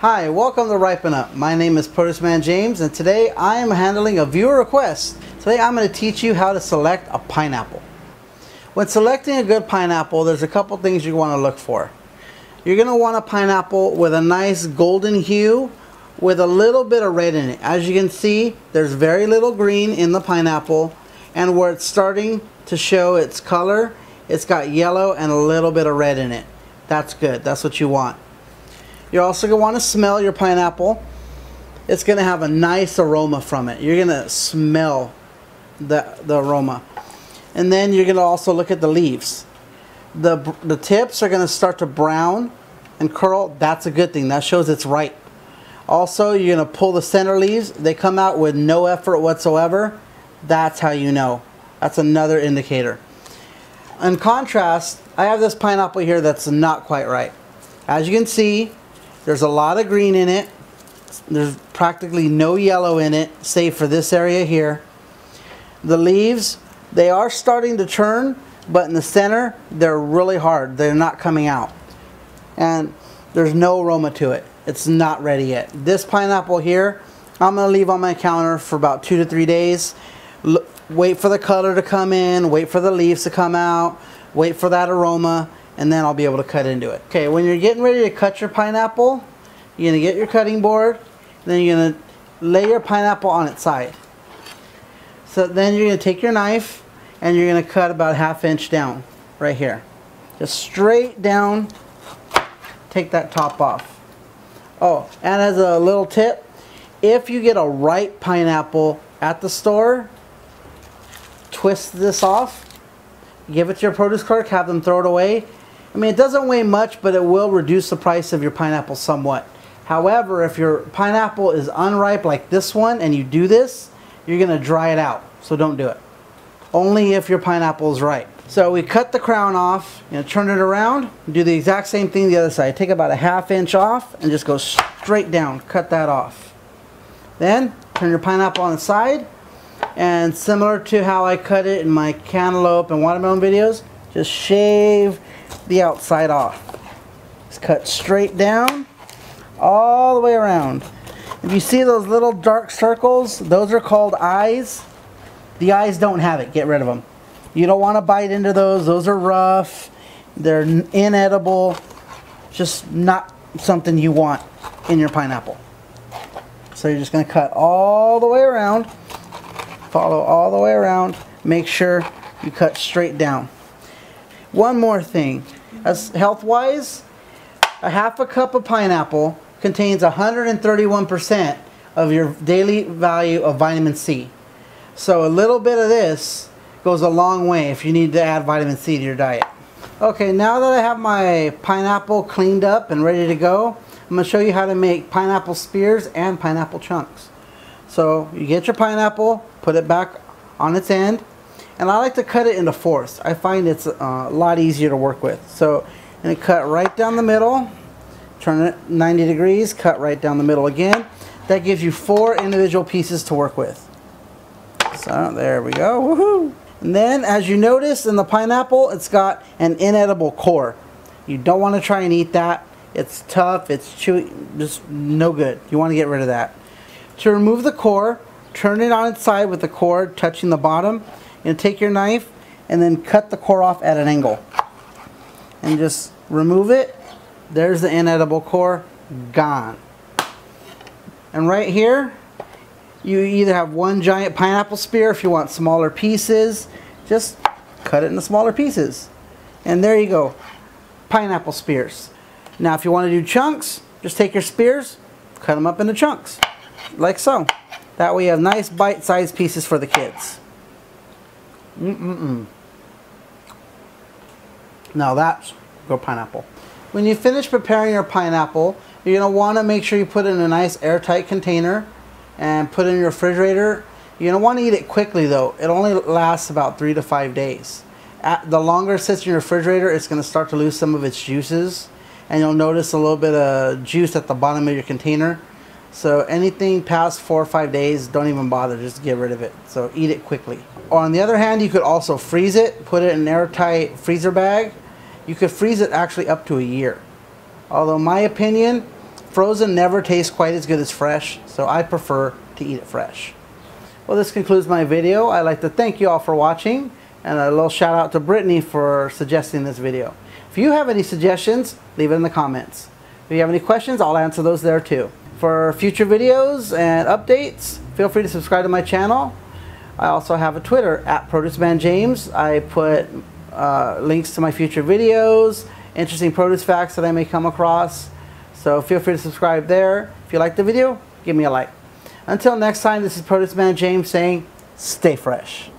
Hi, welcome to Ripen Up. My name is Produce Man James, and today I am handling a viewer request. Today I'm going to teach you how to select a pineapple. When selecting a good pineapple, there's a couple things you want to look for. You're going to want a pineapple with a nice golden hue with a little bit of red in it. As you can see, there's very little green in the pineapple, and where it's starting to show its color, it's got yellow and a little bit of red in it. That's good. That's what you want. You're also going to want to smell your pineapple. It's going to have a nice aroma from it. You're going to smell the aroma. And then you're going to also look at the leaves. The tips are going to start to brown and curl. That's a good thing. That shows it's ripe. Also, you're going to pull the center leaves. They come out with no effort whatsoever. That's how you know. That's another indicator. In contrast, I have this pineapple here that's not quite ripe. As you can see, there's a lot of green in it. There's practically no yellow in it, save for this area here. The leaves, they are starting to turn, but in the center, they're really hard. They're not coming out. And there's no aroma to it. It's not ready yet. This pineapple here, I'm going to leave on my counter for about 2 to 3 days. Wait for the color to come in, wait for the leaves to come out, wait for that aroma, and then I'll be able to cut into it. Okay, when you're getting ready to cut your pineapple, you're going to get your cutting board, then you're going to lay your pineapple on its side. So then you're going to take your knife and you're going to cut about 1/2 inch down, right here. Just straight down, take that top off. Oh, and as a little tip, if you get a ripe pineapple at the store, twist this off, give it to your produce clerk, have them throw it away. I mean, it doesn't weigh much, but it will reduce the price of your pineapple somewhat. However, if your pineapple is unripe like this one and you do this, you're going to dry it out. So don't do it. Only if your pineapple is ripe. So we cut the crown off, turn it around, do the exact same thing the other side. Take about 1/2 inch off and just go straight down. Cut that off. Then turn your pineapple on the side, and similar to how I cut it in my cantaloupe and watermelon videos, just shave the outside off. Just cut straight down all the way around. If you see those little dark circles, those are called eyes. The eyes don't have it. Get rid of them. You don't want to bite into those. Those are rough. They're inedible. Just not something you want in your pineapple. So you're just going to cut all the way around. Follow all the way around. Make sure you cut straight down. One more thing. As health-wise, a 1/2 cup of pineapple contains 131% of your daily value of vitamin C. So a little bit of this goes a long way if you need to add vitamin C to your diet. Okay, now that I have my pineapple cleaned up and ready to go, I'm going to show you how to make pineapple spears and pineapple chunks. So you get your pineapple, put it back on its end, and I like to cut it into fourths. I find it's a lot easier to work with. So I'm going to cut right down the middle, turn it 90 degrees, cut right down the middle again. That gives you 4 individual pieces to work with. So there we go, woohoo! And then as you notice in the pineapple, it's got an inedible core. You don't want to try and eat that. It's tough, it's chewy, just no good. You want to get rid of that. To remove the core, turn it on its side with the core touching the bottom, and take your knife and then cut the core off at an angle. And just remove it. There's the inedible core, gone. And right here, you either have one giant pineapple spear. If you want smaller pieces, just cut it into smaller pieces. And there you go, pineapple spears. Now if you want to do chunks, just take your spears, cut them up into chunks, like so. That way you have nice bite-sized pieces for the kids. Now that's good pineapple. When you finish preparing your pineapple, you're going to want to make sure you put it in a nice airtight container and put it in your refrigerator. You're going to want to eat it quickly though. It only lasts about 3 to 5 days. The longer it sits in your refrigerator, it's going to start to lose some of its juices, and you'll notice a little bit of juice at the bottom of your container. So anything past 4 or 5 days, don't even bother, just get rid of it. So eat it quickly. Or on the other hand, you could also freeze it, put it in an airtight freezer bag. You could freeze it actually up to a year. Although in my opinion, Frozen never tastes quite as good as fresh, so I prefer to eat it fresh. Well, this concludes my video. I'd like to thank you all for watching, and a little shout out to Brittany for suggesting this video. If you have any suggestions, leave it in the comments. If you have any questions, I'll answer those there too. For future videos and updates, feel free to subscribe to my channel. I also have a Twitter, @ProduceManJames. I put links to my future videos, interesting produce facts that I may come across. So feel free to subscribe there. If you like the video, give me a like. Until next time, this is Produce Man James saying, stay fresh.